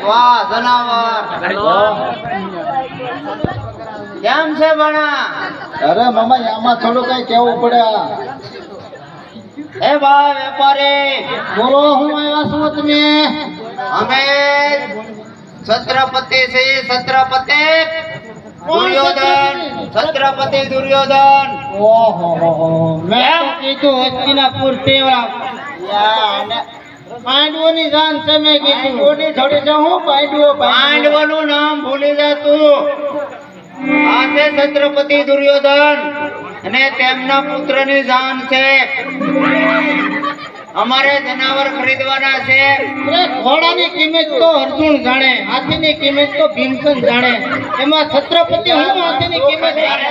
વાહ જનાવર કેમ છે બણા? અરે મામા આમાં થોડું કઈ કેવું પડે. હે ભાઈ વેપારી બોલો, હું આવ્યા છું તમે? અમે છત્રપતિ છે. છત્રપતિ દુર્યોધન. છત્રપતિ દુર્યોધન. ઓહો મેં તો કીધું હસ્તિનાપુર તેવડા પાંડવોની જાન છે. મેં કીધું થોડી છે. હું પાંડવોનું નામ ભૂલી જા તું. આ છે છત્રપતિ દુર્યોધન અને તેમના પુત્રની જાન છે. અમારે જનાવર ખરીદવાના છે. ઘોડાની કિંમત તો અર્જુન જાણે, હાથીની કિંમત તો ભીમસેન જાણે. એમાં છત્રપતિ હું હાથીની કિંમત જાણે?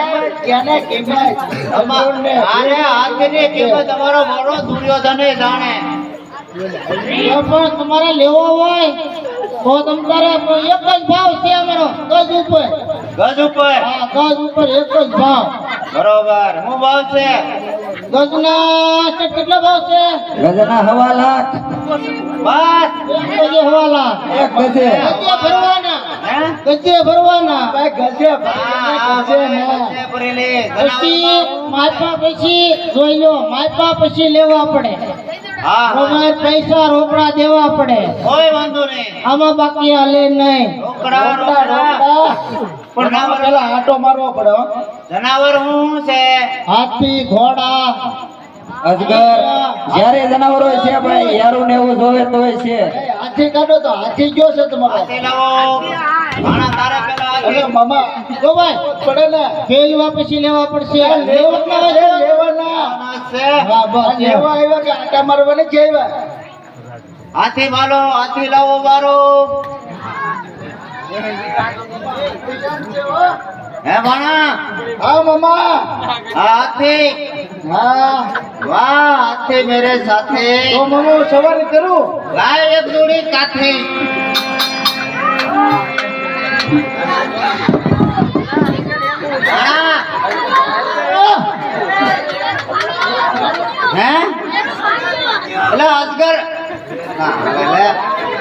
અરે હાથીની કિંમત અમારો મોરો દુર્યોધન જાણે. પણ તમારે લેવો હોય તો તમારે એક જ ભાવ છે અમારો, ગજ ઉપર. ગજ ઉપર? હા, ગજ ઉપર એક જ ભાવ. બરોબર. શું ભાવ છે? ગજના કેટલો ભાવ છે? ગજના 1.5 લાખ. બસ ગજે 1.5 લાખ. એક ગજે. ગજે ભરવાના. હે? ગજે ભરવાના. ગજે ભરેલી પછી માપા પછી જોઈ લો, માપા પછી લેવા પડે. હા રોકડા પૈસા રોકડા દેવા પડે. કોઈ વાંધો નહીં. આમાં બાકી હાલે નહીં. રોકડા પણ આમાં પેલા આટો મારવો પડે હો. જનાવર શું છે? હાથી, ઘોડા, અજગર જ્યારે જનાવર હોય છે ભાઈ, યારું ને એવું જોવે તો હોય છે. હાથી કાઢો તો હાથી ગયો છે તમારો. હાથી લાવો. ભાણા તારે પેલા હાથી. અરે મામા જો ભાઈ પડે ને ફેરવા પછી લેવા પડશે. લેવાના છે. હા બસ લેવા આવ્યા કે આટા મારવા ને આવ્યા? હાથી માલો. હાથી લાવો મારો. હે ભાણા? હા મામા. હાથી. હા વાહ હાથી મેરે સાથે. તો મામા હું સવારી કરું. લાય એક જોડી કાઠી. ભાણા? હે એટલે અજગર.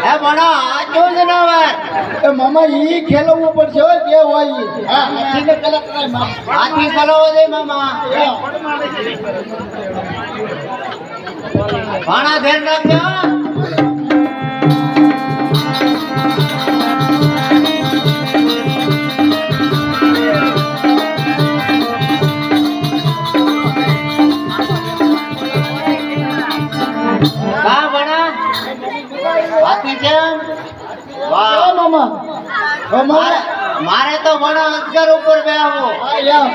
હે ભાણા આ કેવું જનાવર? એ મામા ઈ ખેલવવું પડશે હો, જે હોય ઈ. હા હાથીને પેલા કરાય મામા. હાથી ચલાવો દે મામા. ભાણા ધ્યાન રાખજો. કા ભાણા? હાથી કેમ? વાહ મામા મારે તો ભાણા અજગર ઉપર બેહવું. હા યા